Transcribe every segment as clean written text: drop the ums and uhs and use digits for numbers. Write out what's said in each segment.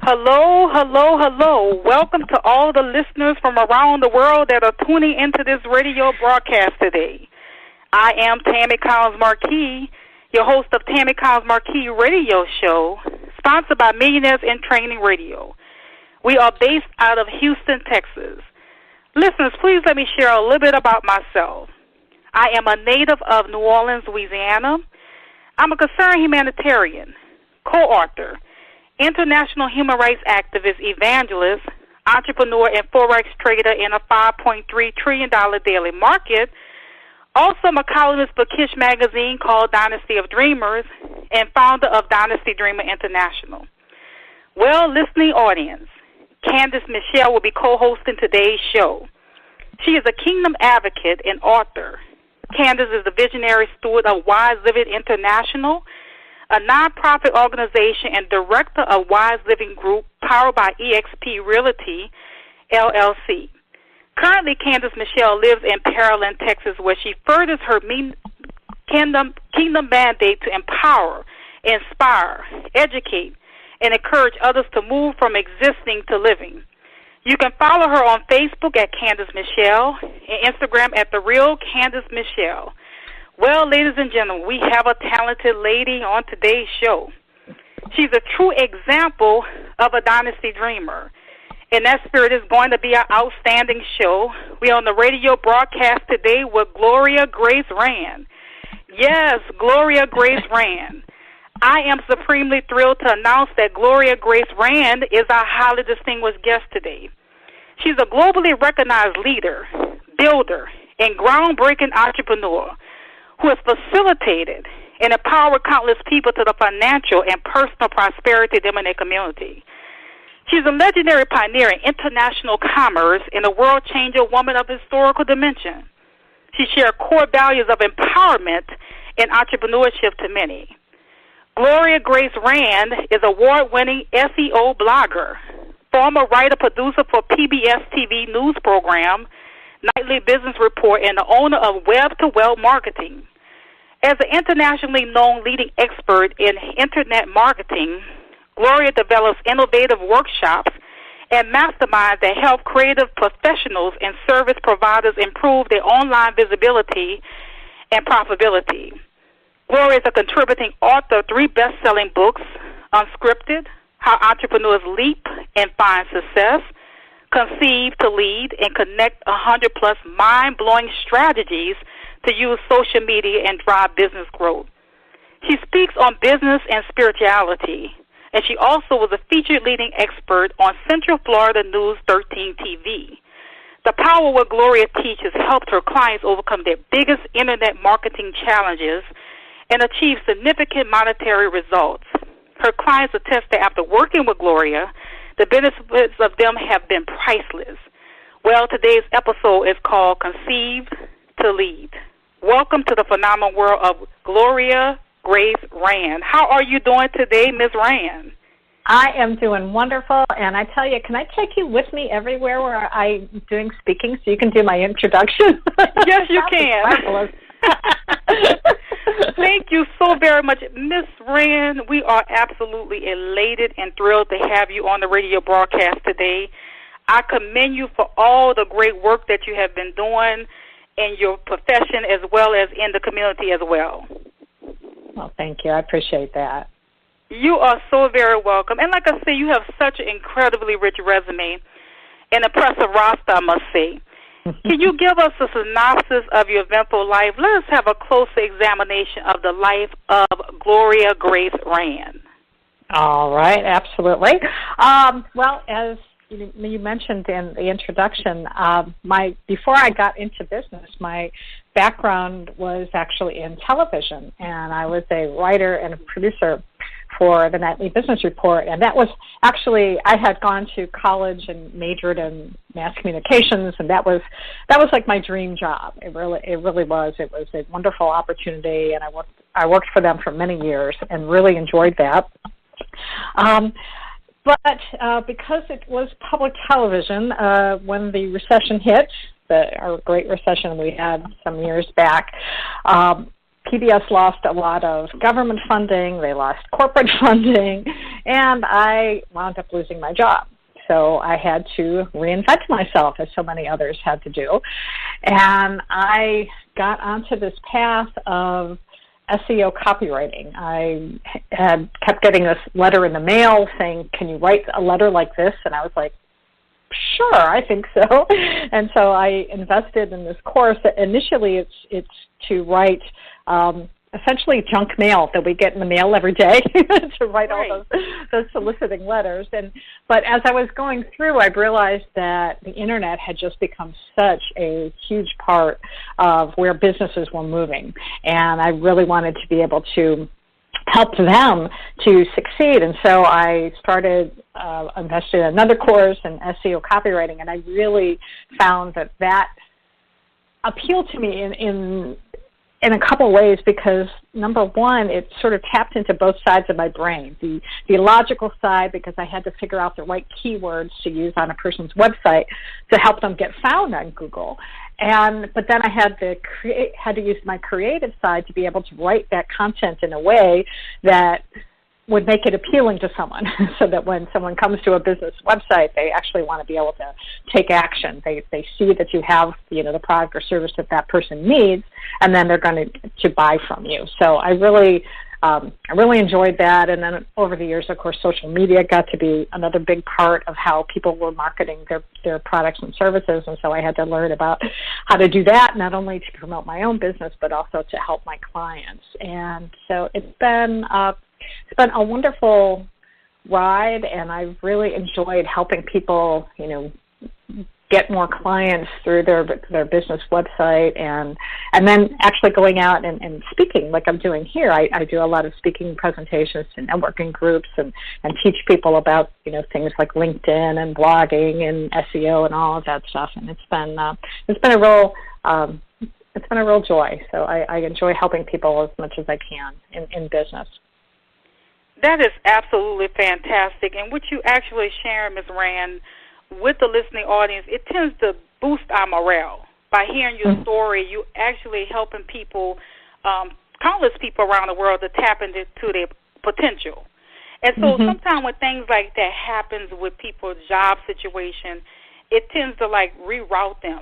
Hello, hello, hello. Welcome to all the listeners from around the world that are tuning into this radio broadcast today. I am Tammy Markee, your host of Tammy Markee Radio Show, sponsored by Millionaires in Training Radio. We are based out of Houston, Texas. Listeners, please let me share a little bit about myself. I am a native of New Orleans, Louisiana. I'm a concerned humanitarian, co-author, international human rights activist, evangelist, entrepreneur, and forex trader in a $5.3 trillion daily market. Also, I'm a columnist for Kish magazine called Dynasty of Dreamers and founder of Dynasty Dreamer International. Well, listening audience, Candace Michelle will be co-hosting today's show. She is a kingdom advocate and author. Candace is the visionary steward of Wise Living International, a nonprofit organization and director of Wise Living Group, powered by eXp Realty, LLC. Currently, Candace Michelle lives in Pearland, Texas, where she furthers her kingdom mandate to empower, inspire, educate, and encourage others to move from existing to living. You can follow her on Facebook at Candace Michelle and Instagram at The Real Candace Michelle. Well, ladies and gentlemen, we have a talented lady on today's show. She's a true example of a dynasty dreamer. And that spirit is going to be an outstanding show. We're on the radio broadcast today with Gloria Grace Rand. Yes, Gloria Grace Rand. I am supremely thrilled to announce that Gloria Grace Rand is our highly distinguished guest today. She's a globally recognized leader, builder, and groundbreaking entrepreneur who has facilitated and empowered countless people to the financial and personal prosperity in their community. She's a legendary pioneer in international commerce and a world-changer woman of historical dimension. She shares core values of empowerment and entrepreneurship to many. Gloria Grace Rand is an award-winning SEO blogger, former writer-producer for PBS-TV news program, Nightly Business Report, and the owner of Web-to-Wealth Marketing. As an internationally known leading expert in internet marketing, Gloria develops innovative workshops and masterminds that help creative professionals and service providers improve their online visibility and profitability. Gloria is a contributing author of 3 best-selling books, Unscripted, How Entrepreneurs Leap and Find Success, Conceive to Lead, and Connect 100-plus mind-blowing strategies to use social media and drive business growth. She speaks on business and spirituality, and she also was a featured leading expert on Central Florida News 13 TV. The power of what Gloria teaches helped her clients overcome their biggest internet marketing challenges and achieve significant monetary results. Her clients attest that after working with Gloria, the benefits of them have been priceless. Well, today's episode is called Conceived to Lead. Welcome to the phenomenal world of Gloria Grace Rand. How are you doing today, Ms. Rand? I am doing wonderful, and I tell you, can I take you with me everywhere where I'm doing speaking so you can do my introduction? Yes, you can. Thank you so very much. Ms. Rand, we are absolutely elated and thrilled to have you on the radio broadcast today. I commend you for all the great work that you have been doing in your profession as well as in the community as well. Well, thank you. I appreciate that. You are so very welcome. And like I say, you have such an incredibly rich resume, an impressive roster, I must say. Can you give us a synopsis of your eventful life? Let us have a closer examination of the life of Gloria Grace Rand. All right, absolutely. Well, as you mentioned in the introduction, before I got into business, my background was actually in television, and I was a writer and a producer for the Nightly Business Report, and that was actually, I had gone to college and majored in mass communications, and that was like my dream job. It really was. It was a wonderful opportunity, and I worked for them for many years and really enjoyed that. But because it was public television, when the recession hit, our Great Recession we had some years back, PBS lost a lot of government funding, they lost corporate funding, and I wound up losing my job. So I had to reinvent myself, as so many others had to do. And I got onto this path of SEO copywriting. I had kept getting this letter in the mail saying, can you write a letter like this? And I was like, sure, I think so. And so I invested in this course. Initially, it's to write essentially junk mail that we get in the mail every day to write all those soliciting letters. But as I was going through, I realized that the Internet had just become such a huge part of where businesses were moving. And I really wanted to be able to help them to succeed. And so I started investing in another course in SEO copywriting, and I really found that appealed to me in a couple ways because, number one, it sort of tapped into both sides of my brain. The logical side, because I had to figure out the right keywords to use on a person's website to help them get found on Google. But then I had to use my creative side to be able to write that content in a way that would make it appealing to someone so that when someone comes to a business website, they actually want to be able to take action. They see that you have, the product or service that person needs, and then they're going to buy from you. So I really enjoyed that. And then over the years, of course, social media got to be another big part of how people were marketing their products and services. And so I had to learn about how to do that, not only to promote my own business, but also to help my clients. And so it's been a wonderful ride, and I've really enjoyed helping people, get more clients through their business website, and then actually going out and speaking like I'm doing here. I do a lot of speaking presentations to networking groups and teach people about things like LinkedIn and blogging and SEO and all of that stuff. And it's been a real joy. So I enjoy helping people as much as I can in business. That is absolutely fantastic. And what you actually share, Ms. Rand, with the listening audience, it tends to boost our morale. By hearing your story, you actually helping people, countless people around the world to tap into their potential. And so sometimes when things like that happens with people's job situation, it tends to reroute them.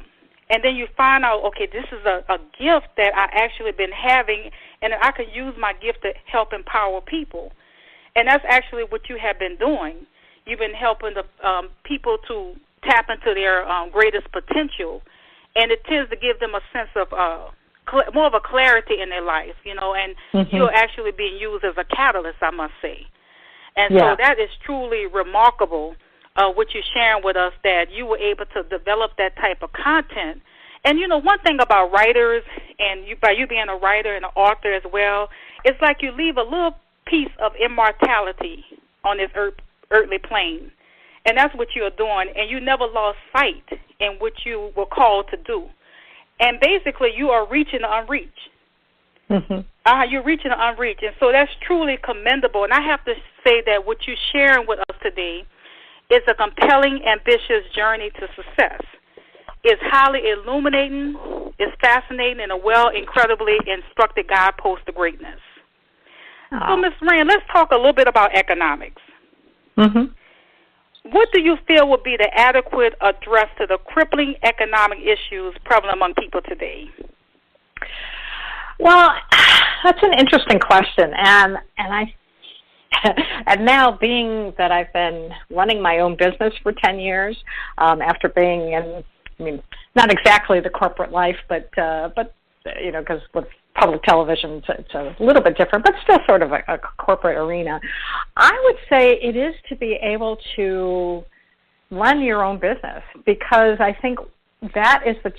And then you find out, okay, this is a gift that I actually been having, and I can use my gift to help empower people. And that's actually what you have been doing. You've been helping the people to tap into their greatest potential, and it tends to give them a sense of more of a clarity in their life, and you're actually being used as a catalyst, I must say. And so that is truly remarkable, what you're sharing with us, that you were able to develop that type of content. And, one thing about writers, and by you being a writer and an author as well, it's like you leave a little piece of immortality on this earthly plane. And that's what you're doing, and you never lost sight in what you were called to do. And basically, you are reaching the unreached. You're reaching the unreached, and so that's truly commendable. And I have to say that what you're sharing with us today is a compelling, ambitious journey to success. It's highly illuminating, it's fascinating, and a incredibly instructive guidepost to greatness. So, Ms. Rand, let's talk a little bit about economics. What do you feel would be the adequate address to the crippling economic issues prevalent among people today? Well, that's an interesting question, and now, being that I've been running my own business for 10 years, after being in, not exactly the corporate life, but because with public television, it's a little bit different, but still sort of a corporate arena. I would say it is to be able to run your own business, because I think that is the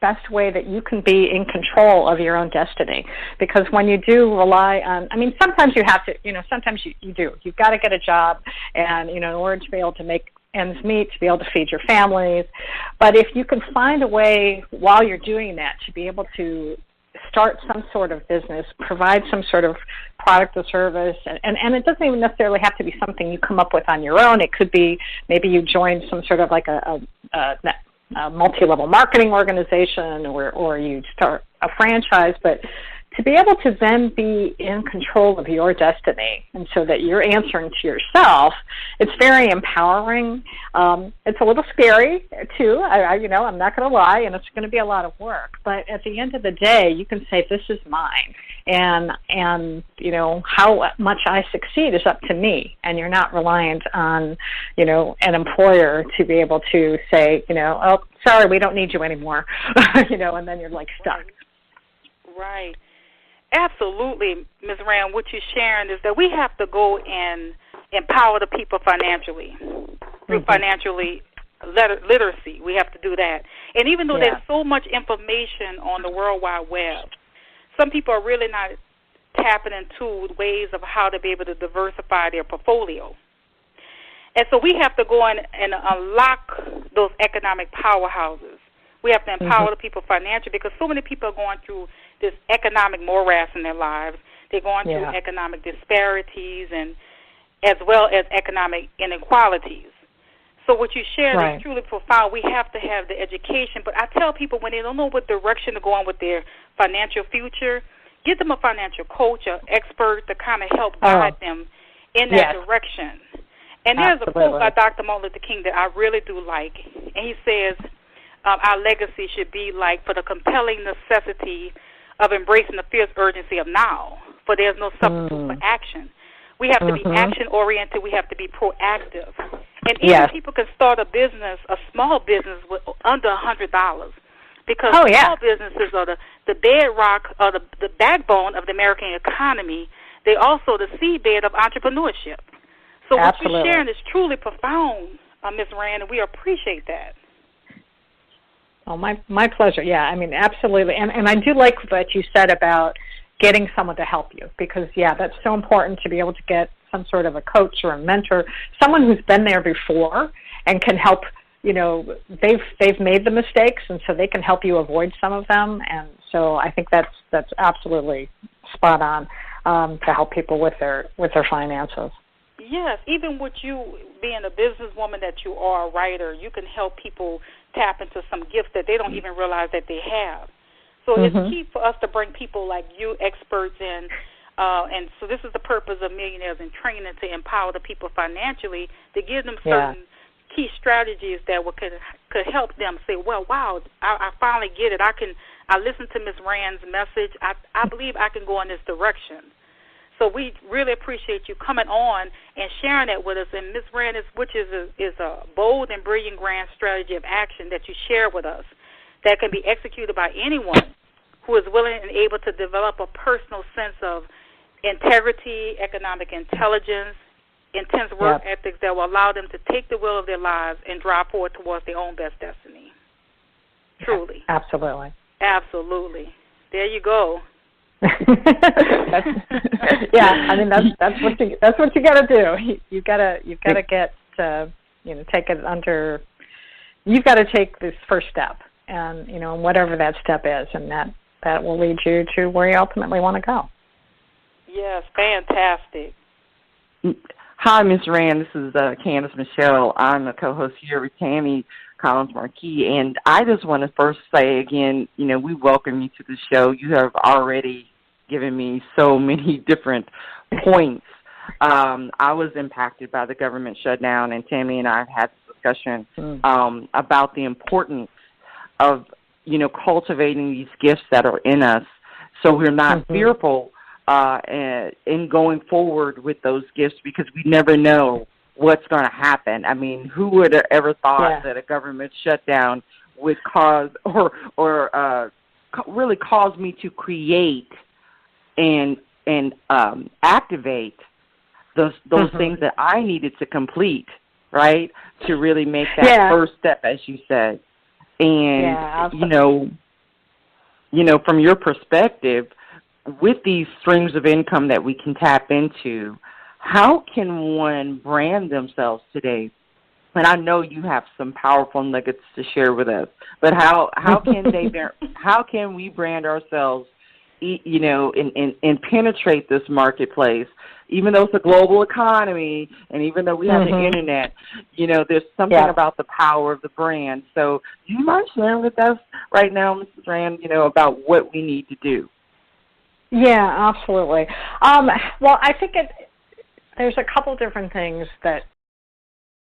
best way that you can be in control of your own destiny. Because when you do rely on, sometimes you have to, sometimes you do. You've got to get a job, and, in order to be able to make ends meet, to be able to feed your families. But if you can find a way while you're doing that to be able to start some sort of business, provide some sort of product or service, and it doesn't even necessarily have to be something you come up with on your own. It could be maybe you join some sort of like a multi-level marketing organization, or you start a franchise, but to be able to then be in control of your destiny, and so that you're answering to yourself, it's very empowering. It's a little scary too. I'm not going to lie, and it's going to be a lot of work. But at the end of the day, you can say, "This is mine," and how much I succeed is up to me. And you're not reliant on, an employer to be able to say, "Oh, sorry, we don't need you anymore," and then you're like stuck. Right. Absolutely, Ms. Rand. What you're sharing is that we have to go and empower the people financially through financially literacy. We have to do that. And even though there's so much information on the World Wide Web, some people are really not tapping into ways of how to be able to diversify their portfolio. And so we have to go in and unlock those economic powerhouses. We have to empower the people financially, because so many people are going through this economic morass in their lives. They're going through economic disparities and as well as economic inequalities. So what you shared is truly profound. We have to have the education. But I tell people, when they don't know what direction to go on with their financial future, give them a financial coach or expert to kind of help guide them in that direction. And there's a quote by Dr. Martin Luther King that I really do like. And he says, our legacy should be like, for the compelling necessity of embracing the fierce urgency of now, for there's no substitute for action. We have to be action-oriented. We have to be proactive. And even people can start a business, a small business, with under $100, because small businesses are the bedrock or the backbone of the American economy. They're also the seedbed of entrepreneurship. So what you're sharing is truly profound, Ms. Rand, and we appreciate that. Oh, my pleasure. Yeah, I mean, absolutely. And I do like what you said about getting someone to help you, because, that's so important to be able to get some sort of a coach or a mentor, someone who's been there before and can help. They've made the mistakes, and so they can help you avoid some of them. And so I think that's absolutely spot on to help people with their finances. Yes, even with you being a businesswoman that you are, a writer, you can help people tap into some gifts that they don't even realize that they have. So it's key for us to bring people like you, experts in, and so this is the purpose of Millionaires in Training, to empower the people financially, to give them certain key strategies that could help them say, well, wow, I finally get it. I listened to Ms. Rand's message. I believe I can go in this direction. So we really appreciate you coming on and sharing that with us. And Ms. Rand, which is a bold and brilliant grand strategy of action that you share with us that can be executed by anyone who is willing and able to develop a personal sense of integrity, economic intelligence, intense work ethics that will allow them to take the wheel of their lives and drive forward towards their own best destiny. Truly. Absolutely. Absolutely. There you go. I mean that's what you got to do. You got to get take it under. You've got to take this first step, and whatever that step is, and that will lead you to where you ultimately want to go. Yes, fantastic. Hi, Ms. Rand. This is Candace Michelle. I'm a co-host here with Tammy Markee, and I just want to first say again, we welcome you to the show. You have already given me so many different points. I was impacted by the government shutdown, and Tammy and I have had this discussion about the importance of, cultivating these gifts that are in us, so we're not fearful in going forward with those gifts, because we never know what's going to happen. I mean, who would have ever thought that a government shutdown would cause or really cause me to create and activate those things that I needed to complete, right, to really make that first step, as you said. And, from your perspective, with these streams of income that we can tap into, how can one brand themselves today? And I know you have some powerful nuggets to share with us, but how can we brand ourselves, and penetrate this marketplace, even though it's a global economy, and even though we have the internet, there's something about the power of the brand. So do you mind sharing with us right now, Mrs. Rand, about what we need to do? Yeah, absolutely. Well, I think there's a couple different things that